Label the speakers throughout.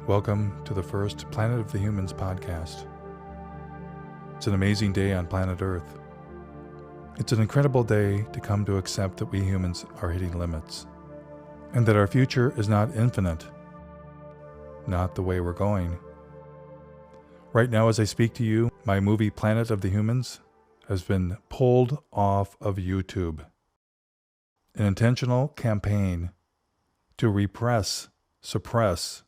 Speaker 1: Welcome to the first Planet of the Humans podcast. It's an amazing day on planet Earth. It's an incredible day to come to accept that we humans are hitting limits, and that our future is not infinite, not the way we're going. Right now, as I speak to you, my movie Planet of the Humans has been pulled off of YouTube. An intentional campaign to repress, suppress,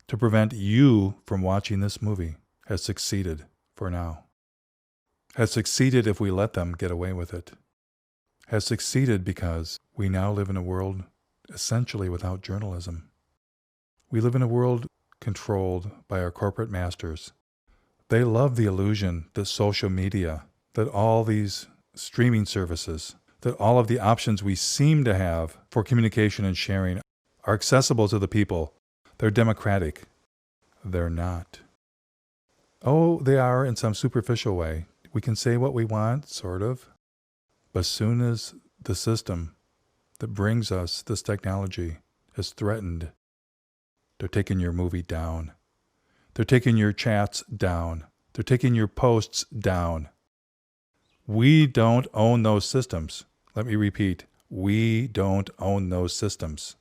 Speaker 1: to prevent you from watching this movie has succeeded for now. Has succeeded if we let them get away with it. Has succeeded because we now live in a world essentially without journalism. We live in a world controlled by our corporate masters. They love the illusion that social media, that all these streaming services, that all of the options we seem to have for communication and sharing are accessible to the people. They're democratic. They're not. Oh, they are in some superficial way. We can say what we want, sort of. But as soon as the system that brings us this technology is threatened, they're taking your movie down. They're taking your chats down. They're taking your posts down. We don't own those systems. Let me repeat. We don't own those systems.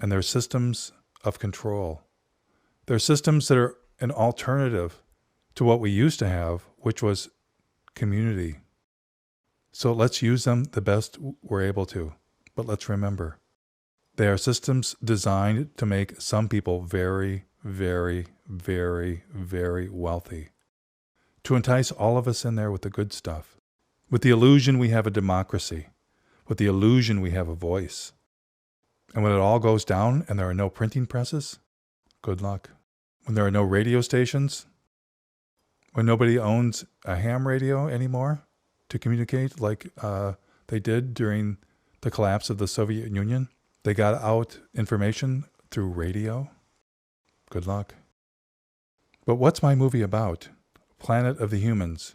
Speaker 1: And they're systems of control. They're systems that are an alternative to what we used to have, which was community. So let's use them the best we're able to. But let's remember, they are systems designed to make some people very, very, very, very wealthy. To entice all of us in there with the good stuff. With the illusion we have a democracy. With the illusion we have a voice. And when it all goes down and there are no printing presses, good luck. When there are no radio stations, when nobody owns a ham radio anymore to communicate like they did during the collapse of the Soviet Union, they got out information through radio. Good luck. But what's my movie about? Planet of the Humans.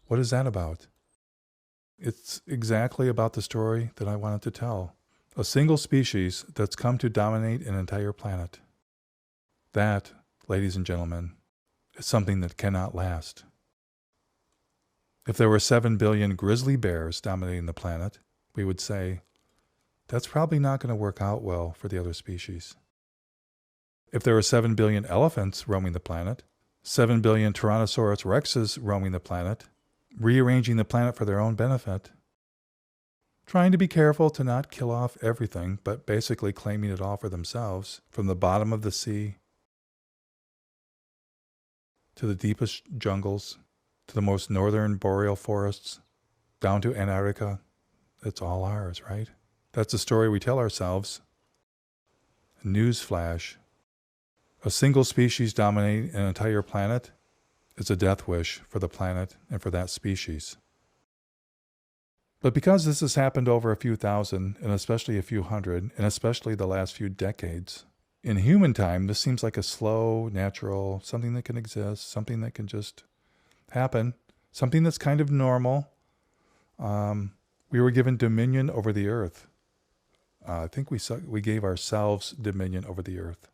Speaker 1: What is that about? It's exactly about the story that I wanted to tell. A single species that's come to dominate an entire planet. That, ladies and gentlemen, is something that cannot last. If there were 7 billion grizzly bears dominating the planet, we would say, that's probably not going to work out well for the other species. If there were 7 billion elephants roaming the planet, 7 billion Tyrannosaurus rexes roaming the planet, rearranging the planet for their own benefit, trying to be careful to not kill off everything, but basically claiming it all for themselves, from the bottom of the sea to the deepest jungles, to the most northern boreal forests, down to Antarctica. It's all ours, right? That's the story we tell ourselves. Newsflash. A single species dominating an entire planet is a death wish for the planet and for that species. But because this has happened over a few thousand, and especially a few hundred, and especially the last few decades, in human time, this seems like a slow, natural, something that can exist, something that can just happen, something that's kind of normal. We were given dominion over the earth. I think we gave ourselves dominion over the earth.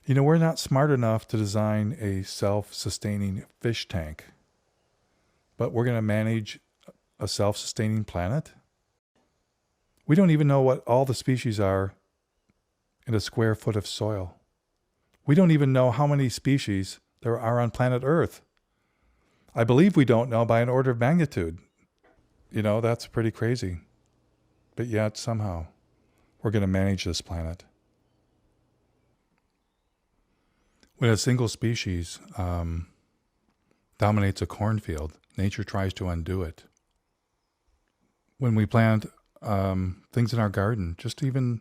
Speaker 1: You know, we're not smart enough to design a self-sustaining fish tank, but we're going to manage a self-sustaining planet? We don't even know what all the species are in a square foot of soil. We don't even know how many species there are on planet Earth. I believe we don't know by an order of magnitude. You know, that's pretty crazy. But yet, somehow, we're going to manage this planet. When a single species dominates a cornfield, nature tries to undo it. When we plant things in our garden, just even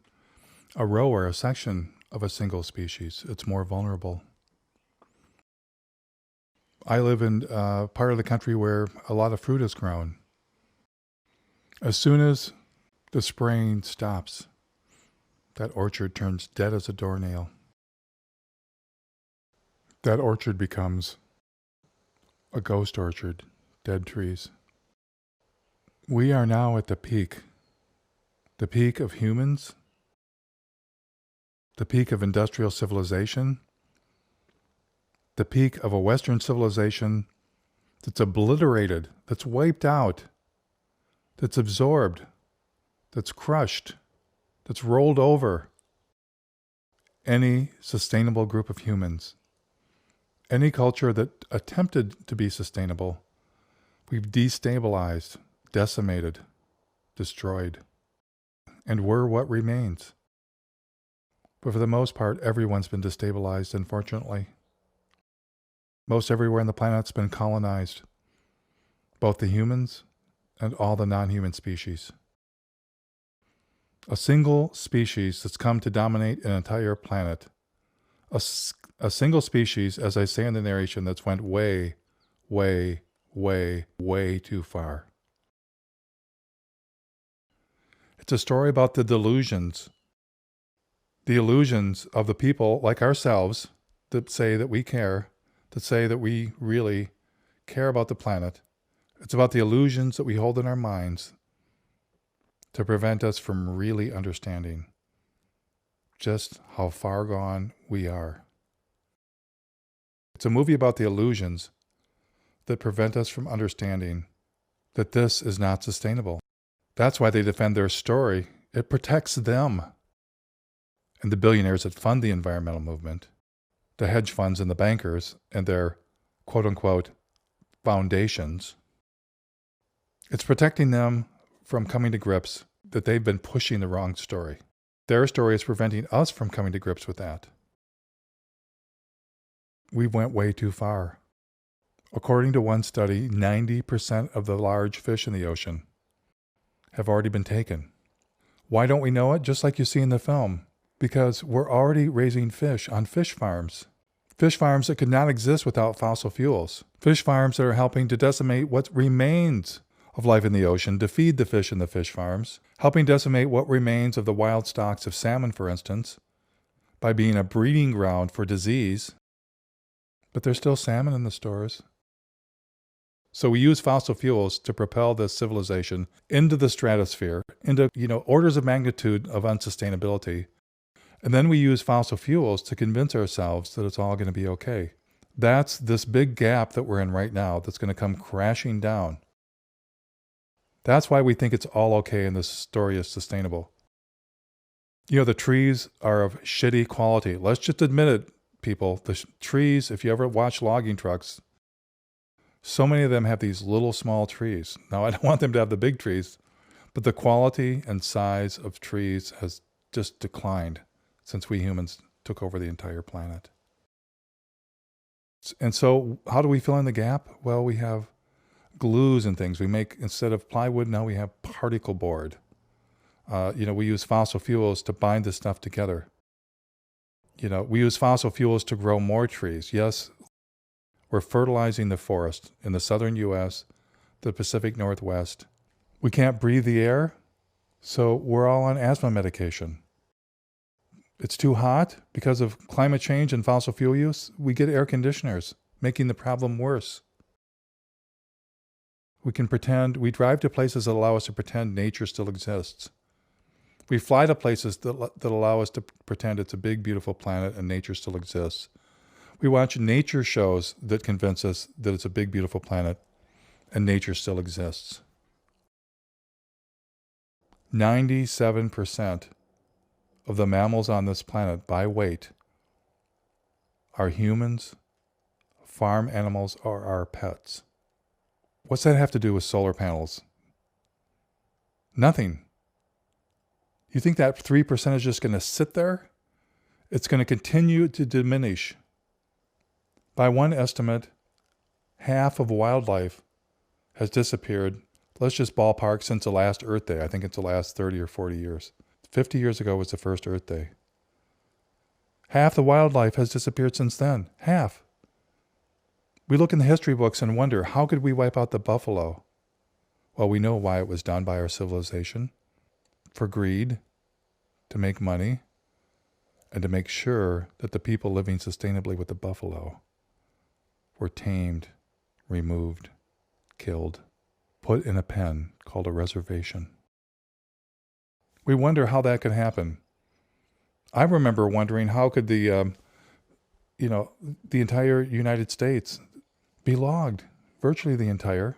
Speaker 1: a row or a section of a single species, it's more vulnerable. I live in part of the country where a lot of fruit is grown. As soon as the spraying stops, that orchard turns dead as a doornail. That orchard becomes a ghost orchard, dead trees. We are now at the peak of humans the peak of industrial civilization, the peak of a Western civilization that's obliterated, that's wiped out, that's absorbed, that's crushed, that's rolled over any sustainable group of humans. Any culture that attempted to be sustainable, we've destabilized, decimated, destroyed. And we're what remains. But for the most part, everyone's been destabilized, unfortunately. Most everywhere on the planet's been colonized, both the humans and all the non-human species. A single species that's come to dominate an entire planet. A single species, as I say in the narration, that's went way, way, way, way too far. It's a story about the delusions. The illusions of the people like ourselves that say that we care, that say that we really care about the planet. It's about the illusions that we hold in our minds to prevent us from really understanding just how far gone we are. It's a movie about the illusions that prevent us from understanding that this is not sustainable. That's why they defend their story. It protects them. And the billionaires that fund the environmental movement, the hedge funds and the bankers and their quote-unquote foundations, it's protecting them from coming to grips that they've been pushing the wrong story. Their story is preventing us from coming to grips with that. We went way too far. According to one study, 90% of the large fish in the ocean have already been taken. Why don't we know it? Just like you see in the film. Because we're already raising fish on fish farms. Fish farms that could not exist without fossil fuels. Fish farms that are helping to decimate what remains of life in the ocean to feed the fish in the fish farms, helping decimate what remains of the wild stocks of salmon, for instance, by being a breeding ground for disease. But there's still salmon in the stores. So we use fossil fuels to propel this civilization into the stratosphere, into, orders of magnitude of unsustainability. And then we use fossil fuels to convince ourselves that it's all going to be okay. That's this big gap that we're in right now that's going to come crashing down. That's why we think it's all okay and this story is sustainable. The trees are of shitty quality. Let's just admit it, people. The trees, if you ever watch logging trucks, so many of them have these little small trees. Now, I don't want them to have the big trees, but the quality and size of trees has just declined since we humans took over the entire planet. And so how do we fill in the gap? Well, we have glues and things. We make, instead of plywood, now we have particle board. We use fossil fuels to bind this stuff together. We use fossil fuels to grow more trees. Yes, we're fertilizing the forest in the southern U.S., the Pacific Northwest. We can't breathe the air, so we're all on asthma medication. It's too hot because of climate change and fossil fuel use. We get air conditioners, making the problem worse. We drive to places that allow us to pretend nature still exists. We fly to places that allow us to pretend it's a big, beautiful planet and nature still exists. We watch nature shows that convince us that it's a big, beautiful planet and nature still exists. 97% of the mammals on this planet by weight are humans, farm animals, or our pets. What's that have to do with solar panels? Nothing. You think that 3% is just going to sit there? It's going to continue to diminish. By one estimate, half of wildlife has disappeared. Let's just ballpark since the last Earth Day. I think it's the last 30 or 40 years. 50 years ago was the first Earth Day. Half the wildlife has disappeared since then. Half. We look in the history books and wonder, how could we wipe out the buffalo? Well, we know why it was done by our civilization. For greed, to make money, and to make sure that the people living sustainably with the buffalo were tamed, removed, killed, put in a pen called a reservation. We wonder how that could happen. I remember wondering how could the entire United States be logged, virtually the entire.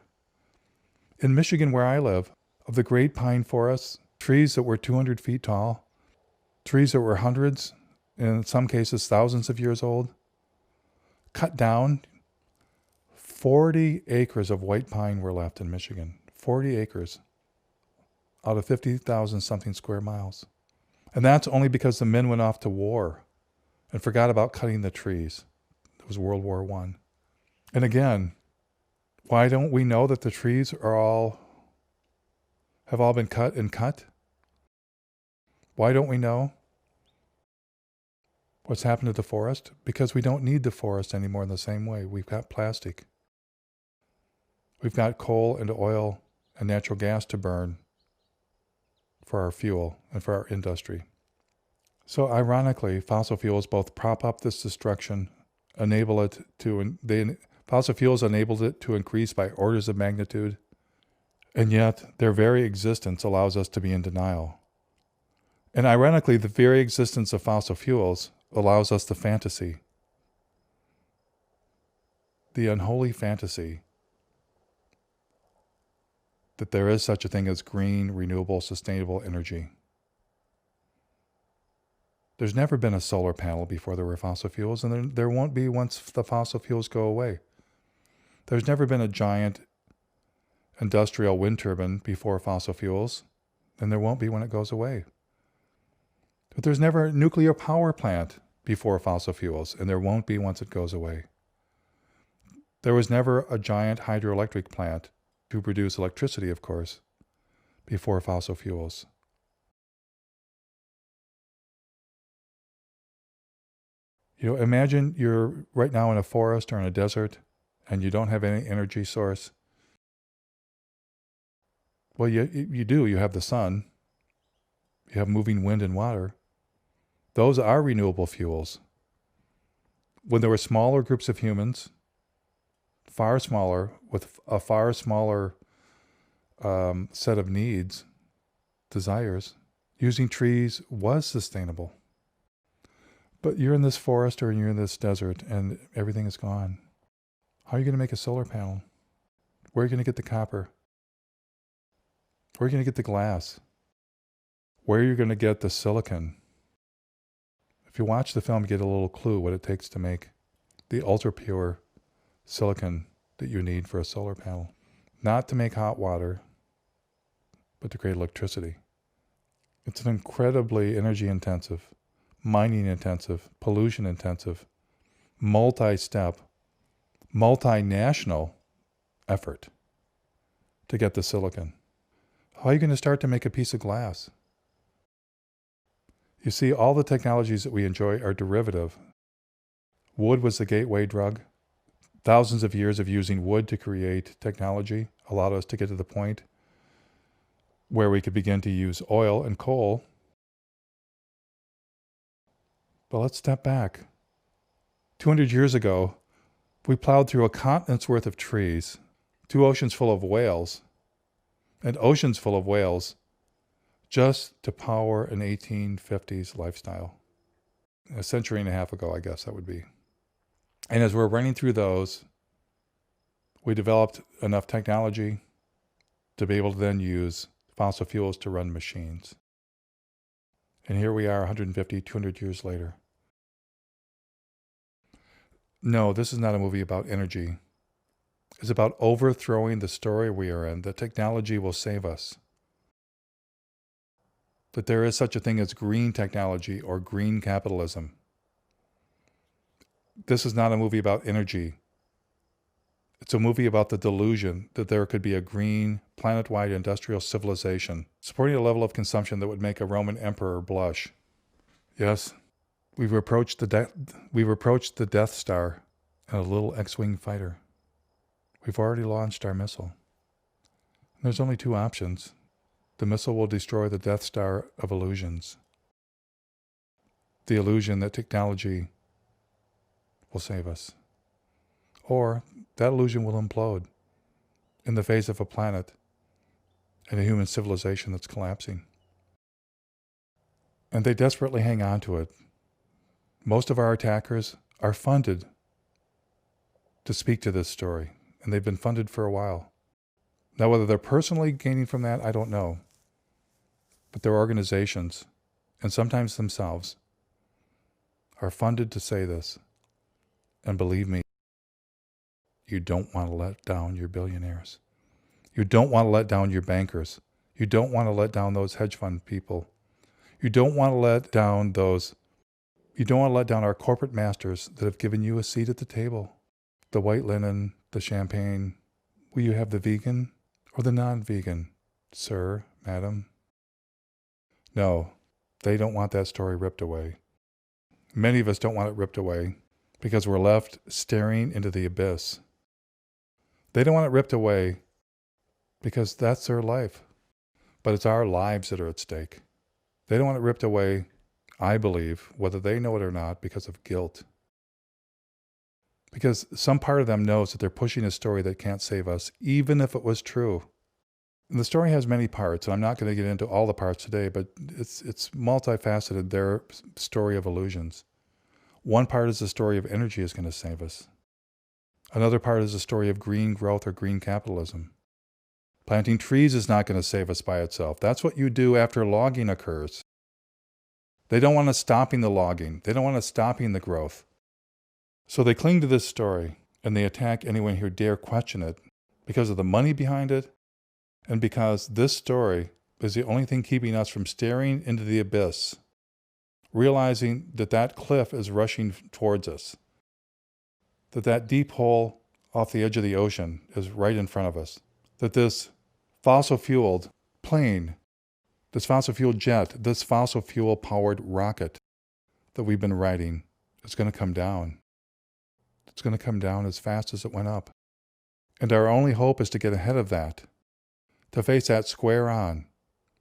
Speaker 1: In Michigan, where I live, of the great pine forests, trees that were 200 feet tall, trees that were hundreds, in some cases thousands of years old, cut down. 40 acres of white pine were left in Michigan. 40 acres out of 50,000 something square miles. And that's only because the men went off to war and forgot about cutting the trees. It was World War I. And again, why don't we know that the trees have all been cut and cut? Why don't we know what's happened to the forest? Because we don't need the forest anymore in the same way. We've got plastic. We've got coal and oil and natural gas to burn for our fuel and for our industry. So ironically, fossil fuels both prop up this destruction, fossil fuels enabled it to increase by orders of magnitude, and yet their very existence allows us to be in denial. And ironically, the very existence of fossil fuels allows us the fantasy, the unholy fantasy, that there is such a thing as green, renewable, sustainable energy. There's never been a solar panel before there were fossil fuels, and there won't be once the fossil fuels go away. There's never been a giant industrial wind turbine before fossil fuels, and there won't be when it goes away. But there's never a nuclear power plant before fossil fuels, and there won't be once it goes away. There was never a giant hydroelectric plant to produce electricity, of course, before fossil fuels. Imagine you're right now in a forest or in a desert and you don't have any energy source. Well, you do. You have the sun. You have moving wind and water. Those are renewable fuels. When there were smaller groups of humans, far smaller, with a far smaller set of needs, desires, using trees was sustainable. But you're in this forest or you're in this desert and everything is gone. How are you going to make a solar panel? Where are you going to get the copper? Where are you going to get the glass? Where are you going to get the silicon? If you watch the film, you get a little clue what it takes to make the ultra-pure silicon that you need for a solar panel. Not to make hot water, but to create electricity. It's an incredibly energy-intensive, mining-intensive, pollution-intensive, multi-step, multinational effort to get the silicon. How are you going to start to make a piece of glass? You see, all the technologies that we enjoy are derivative. Wood was the gateway drug. Thousands of years of using wood to create technology allowed us to get to the point where we could begin to use oil and coal. But let's step back. 200 years ago, we plowed through a continent's worth of trees, 2 oceans full of whales, and oceans full of whales, just to power an 1850s lifestyle. A century and a half ago, I guess that would be. And as we're running through those, we developed enough technology to be able to then use fossil fuels to run machines. And here we are 150, 200 years later. No, this is not a movie about energy. It's about overthrowing the story we are in, that technology will save us. That there is such a thing as green technology or green capitalism. This is not a movie about energy. It's a movie about the delusion that there could be a green, planet-wide industrial civilization supporting a level of consumption that would make a Roman emperor blush. Yes, we've approached the Death Star in a little X-Wing fighter. We've already launched our missile. There's only 2 options. The missile will destroy the Death Star of illusions. The illusion that technology will save us. Or that illusion will implode in the face of a planet and a human civilization that's collapsing. and they desperately hang on to it. Most of our attackers are funded to speak to this story, and they've been funded for a while. Now, whether they're personally gaining from that, I don't know. But their organizations, and sometimes themselves, are funded to say this. And believe me, you don't want to let down your billionaires. You don't want to let down your bankers. You don't want to let down those hedge fund people. You don't want to let down our corporate masters that have given you a seat at the table. The white linen, the champagne. Will you have the vegan or the non-vegan, sir, madam? No, they don't want that story ripped away. Many of us don't want it ripped away because we're left staring into the abyss. They don't want it ripped away because that's their life. But it's our lives that are at stake. They don't want it ripped away, I believe, whether they know it or not, because of guilt. Because some part of them knows that they're pushing a story that can't save us, even if it was true. And the story has many parts, and I'm not going to get into all the parts today, but it's multifaceted, their story of illusions. One part is the story of energy is going to save us. Another part is the story of green growth or green capitalism. Planting trees is not going to save us by itself. That's what you do after logging occurs. They don't want us stopping the logging. They don't want us stopping the growth. So they cling to this story, and they attack anyone who dare question it because of the money behind it, and because this story is the only thing keeping us from staring into the abyss, realizing that that cliff is rushing towards us, that deep hole off the edge of the ocean is right in front of us, that this fossil-fueled plane, this fossil-fueled jet, this fossil-fuel-powered rocket that we've been riding is going to come down. It's going to come down as fast as it went up. And our only hope is to get ahead of that, to face that square on,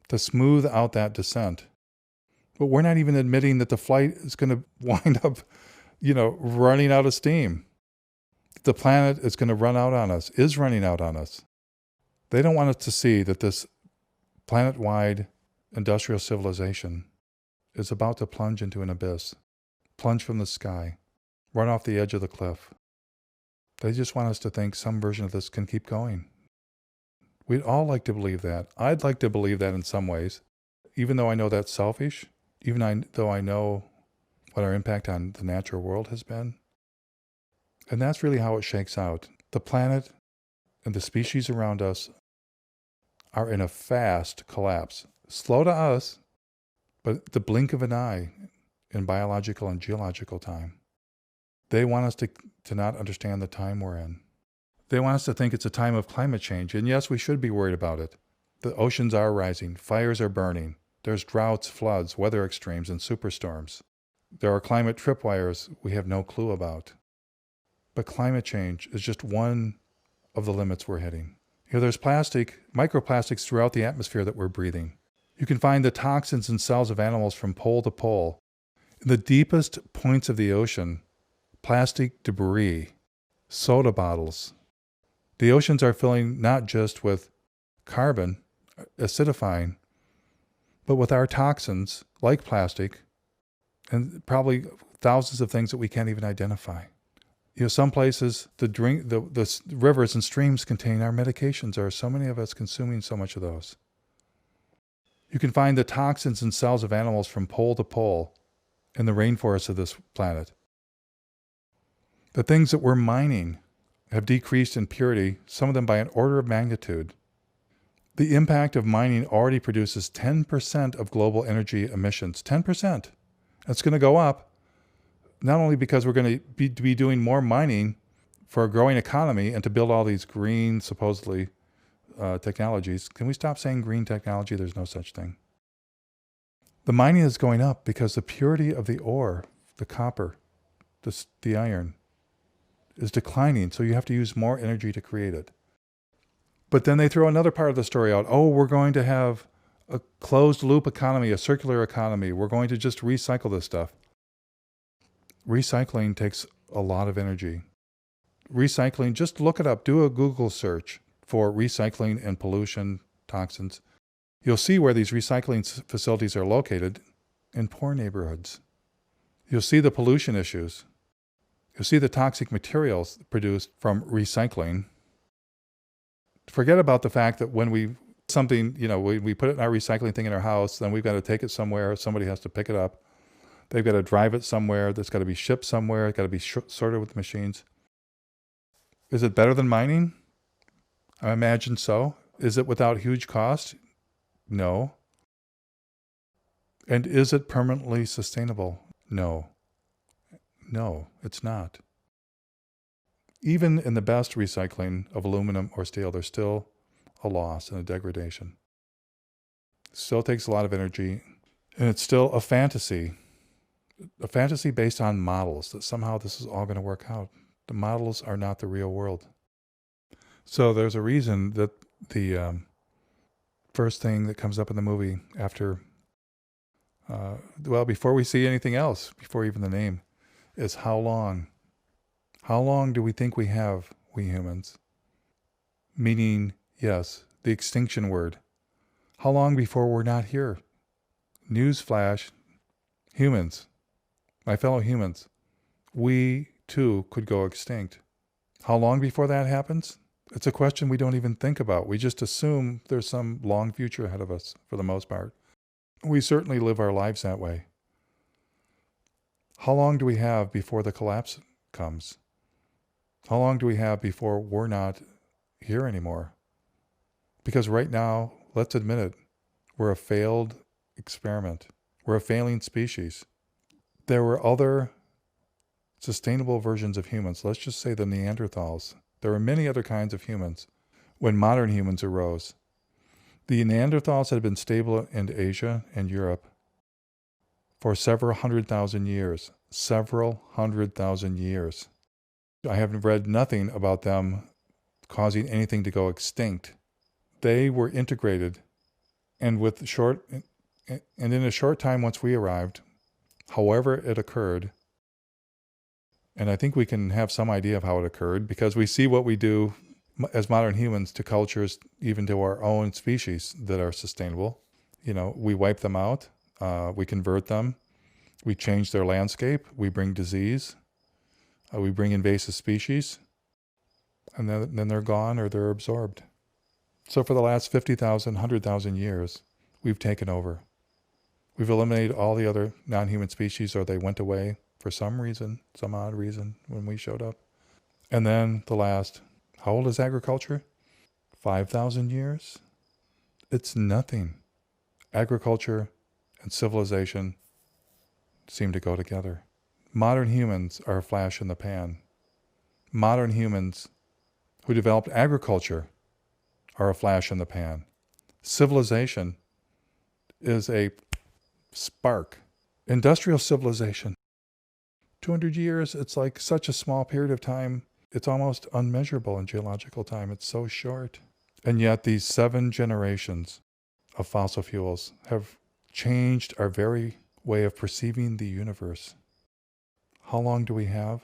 Speaker 1: to smooth out that descent. But we're not even admitting that the flight is going to wind up, running out of steam. The planet is going to run out on us, is running out on us. They don't want us to see that this planet-wide industrial civilization is about to plunge into an abyss, plunge from the sky, run off the edge of the cliff. They just want us to think some version of this can keep going. We'd all like to believe that. I'd like to believe that in some ways, even though I know that's selfish, though I know what our impact on the natural world has been. And that's really how it shakes out. The planet and the species around us are in a fast collapse. Slow to us, but the blink of an eye in biological and geological time. They want us to not understand the time we're in. They want us to think it's a time of climate change. And yes, we should be worried about it. The oceans are rising. Fires are burning. There's droughts, floods, weather extremes, and superstorms. There are climate tripwires we have no clue about. But climate change is just one of the limits we're hitting. There's microplastics throughout the atmosphere that we're breathing. You can find the toxins in cells of animals from pole to pole. In the deepest points of the ocean, plastic debris, soda bottles. The oceans are filling not just with carbon, acidifying, but with our toxins, like plastic, and probably thousands of things that we can't even identify. Some places, the rivers and streams contain our medications. There are so many of us consuming so much of those. You can find the toxins in cells of animals from pole to pole in the rainforests of this planet. The things that we're mining have decreased in purity, some of them by an order of magnitude. The impact of mining already produces 10% of global energy emissions. 10%. That's going to go up. Not only because we're going to be doing more mining for a growing economy and to build all these green, supposedly, technologies. Can we stop saying green technology? There's no such thing. The mining is going up because the purity of the ore, the copper, the iron, is declining. So you have to use more energy to create it. But then they throw another part of the story out. Oh, we're going to have a closed loop economy, a circular economy. We're going to just recycle this stuff. Recycling takes a lot of energy. Recycling, just look it up. Do a Google search for recycling and pollution toxins. You'll see where these recycling facilities are located. in poor neighborhoods. You'll see the pollution issues. You'll see the toxic materials produced from recycling. Forget about the fact that when we put it in our recycling thing in our house, then we've got to take it somewhere. Somebody has to pick it up. They've got to drive it somewhere. That's got to be shipped somewhere. It's got to be sorted with machines. Is it better than mining? I imagine so. Is it without huge cost? No. And is it permanently sustainable? No. No, it's not. Even in the best recycling of aluminum or steel, there's still a loss and a degradation. It still takes a lot of energy, and it's still a fantasy based on models that somehow this is all going to work out. The models are not the real world. So there's a reason that the first thing that comes up in the movie after, before we see anything else, before even the name, is how long? How long do we think we have, we humans? Meaning, yes, the extinction word. How long before we're not here? Newsflash, humans, my fellow humans, we too could go extinct. How long before that happens? It's a question we don't even think about. We just assume there's some long future ahead of us for the most part. We certainly live our lives that way. How long do we have before the collapse comes? How long do we have before we're not here anymore? Because right now, let's admit it, we're a failed experiment. We're a failing species. There were other sustainable versions of humans. Let's just say the Neanderthals. There were many other kinds of humans when modern humans arose. The Neanderthals had been stable in Asia and Europe for several hundred thousand years. Several hundred thousand years. I have read nothing about them causing anything to go extinct. They were integrated, and in a short time once we arrived, however it occurred, and I think we can have some idea of how it occurred because we see what we do as modern humans to cultures, even to our own species that are sustainable. We wipe them out, we convert them, we change their landscape, we bring disease, we bring invasive species, and then they're gone or they're absorbed. So for the last 50,000, 100,000 years, we've taken over. We've eliminated all the other non-human species, or they went away for some reason, some odd reason when we showed up. And then the last, how old is agriculture? 5,000 years? It's nothing. Agriculture and civilization seem to go together. Modern humans are a flash in the pan. Modern humans who developed agriculture are a flash in the pan. Civilization is a spark. Industrial civilization. 200 years, it's like such a small period of time. It's almost unmeasurable in geological time. It's so short. And yet these 7 generations of fossil fuels have changed our very way of perceiving the universe. How long do we have?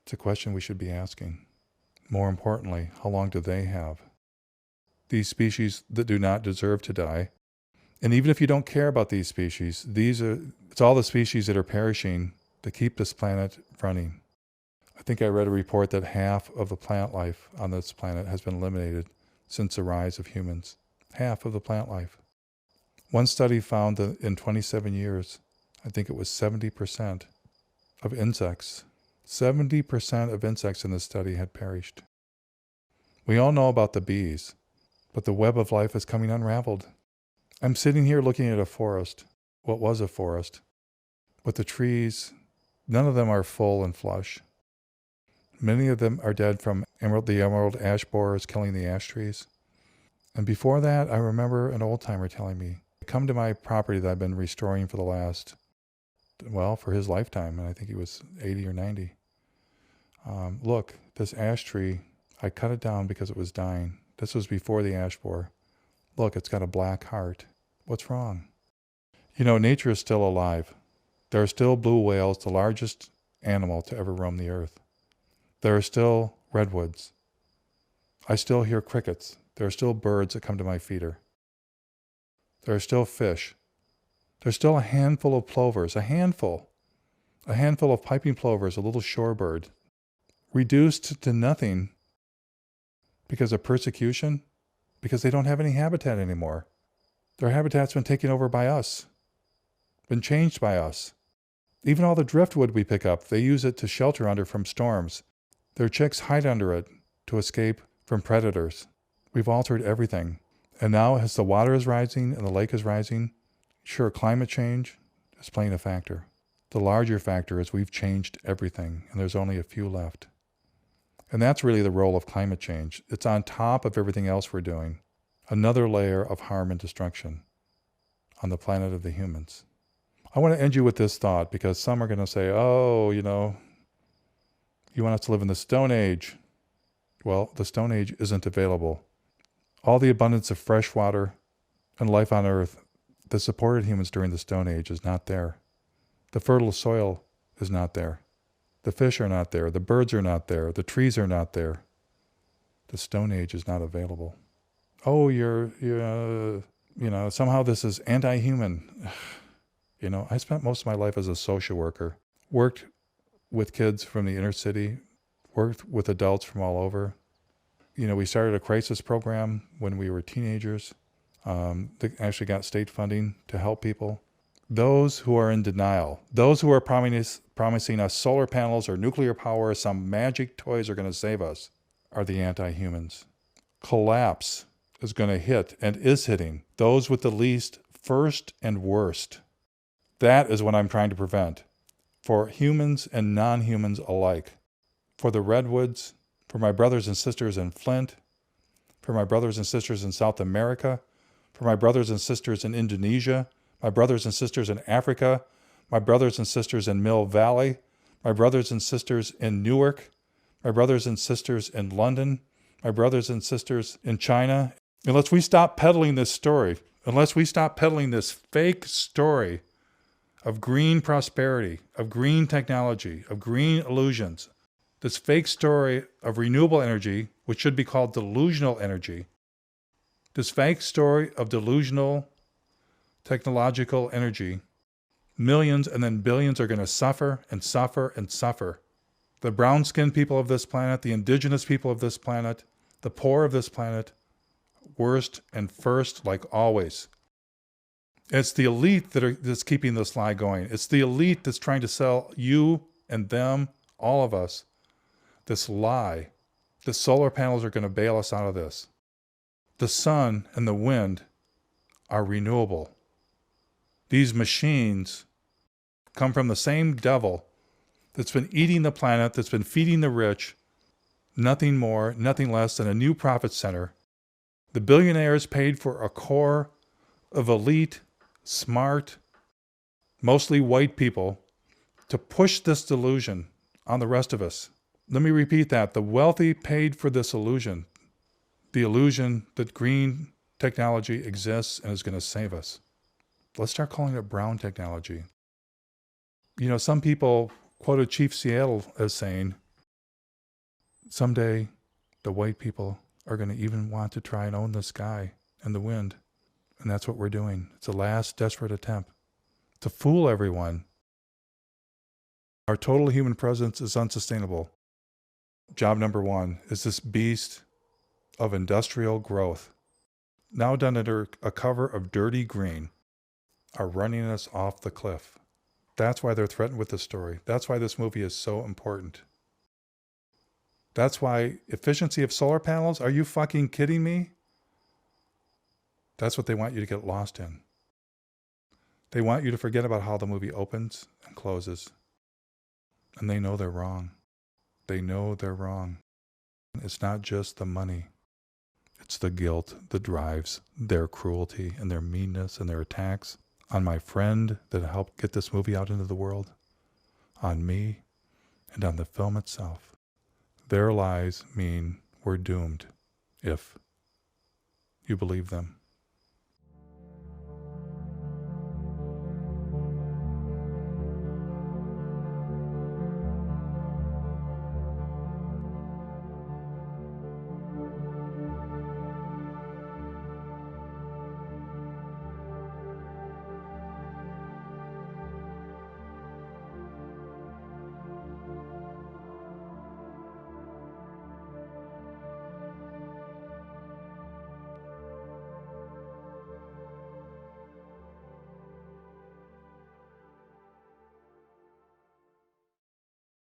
Speaker 1: It's a question we should be asking. More importantly, how long do they have? These species that do not deserve to die. And even if you don't care about these species, it's all the species that are perishing to keep this planet running. I think I read a report that half of the plant life on this planet has been eliminated since the rise of humans. Half of the plant life. One study found that in 27 years, I think it was 70% of insects. 70% of insects in this study had perished. We all know about the bees, but the web of life is coming unraveled. I'm sitting here looking at a forest, what was a forest, but the trees, none of them are full and flush. Many of them are dead from the emerald ash borers killing the ash trees. And before that, I remember an old-timer telling me, come to my property that I've been restoring for the last, for his lifetime, and I think he was 80 or 90. Look, this ash tree, I cut it down because it was dying. This was before the ash borer. Look, it's got a black heart. What's wrong? Nature is still alive. There are still blue whales, the largest animal to ever roam the earth. There are still redwoods. I still hear crickets. There are still birds that come to my feeder. There are still fish. There's still a handful of plovers, a handful of piping plovers, a little shorebird, reduced to nothing because of persecution, because they don't have any habitat anymore. Their habitat's been taken over by us, been changed by us. Even all the driftwood we pick up, they use it to shelter under from storms. Their chicks hide under it to escape from predators. We've altered everything. And now as the water is rising and the lake is rising, sure, climate change is playing a factor. The larger factor is we've changed everything, and there's only a few left. And that's really the role of climate change. It's on top of everything else we're doing. Another layer of harm and destruction on the planet of the humans. I want to end you with this thought, because some are going to say, oh, you want us to live in the Stone Age. Well, the Stone Age isn't available. All the abundance of fresh water and life on Earth that supported humans during the Stone Age is not there. The fertile soil is not there. The fish are not there. The birds are not there. The trees are not there. The Stone Age is not available. Oh, somehow this is anti-human. I spent most of my life as a social worker, worked with kids from the inner city, worked with adults from all over. We started a crisis program when we were teenagers. They actually got state funding to help people. Those who are in denial, those who are promising us solar panels or nuclear power, some magic toys are going to save us, are the anti-humans. Collapse is going to hit and is hitting those with the least first and worst. That is what I'm trying to prevent, for humans and non-humans alike. For the redwoods, for my brothers and sisters in Flint, for my brothers and sisters in South America, for my brothers and sisters in Indonesia, my brothers and sisters in Africa, my brothers and sisters in Mill Valley, my brothers and sisters in Newark, my brothers and sisters in London, my brothers and sisters in China. Unless we stop peddling this story, unless we stop peddling this fake story of green prosperity, of green technology, of green illusions, this fake story of renewable energy, which should be called delusional energy, this fake story of delusional technological energy, millions and then billions are going to suffer and suffer and suffer. The brown-skinned people of this planet, the indigenous people of this planet, the poor of this planet, worst and first like always. It's the elite that's keeping this lie going. It's the elite that's trying to sell you and them, all of us, this lie. The solar panels are going to bail us out of this. The sun and the wind are renewable. These machines come from the same devil that's been eating the planet, that's been feeding the rich, nothing more, nothing less than a new profit center. The billionaires paid for a core of elite, smart, mostly white people to push this delusion on the rest of us. Let me repeat that. The wealthy paid for this illusion, the illusion that green technology exists and is going to save us. Let's start calling it brown technology. Some people quoted Chief Seattle as saying, someday the white people are going to even want to try and own the sky and the wind. And that's what we're doing. It's a last desperate attempt to fool everyone. Our total human presence is unsustainable. Job number one is this beast of industrial growth, now done under a cover of dirty green, are running us off the cliff. That's why they're threatened with this story. That's why this movie is so important. That's why efficiency of solar panels, are you fucking kidding me? That's what they want you to get lost in. They want you to forget about how the movie opens and closes. And they know they're wrong. They know they're wrong. It's not just the money. It's the guilt that drives their cruelty and their meanness and their attacks on my friend that helped get this movie out into the world, on me, and on the film itself. Their lies mean we're doomed if you believe them.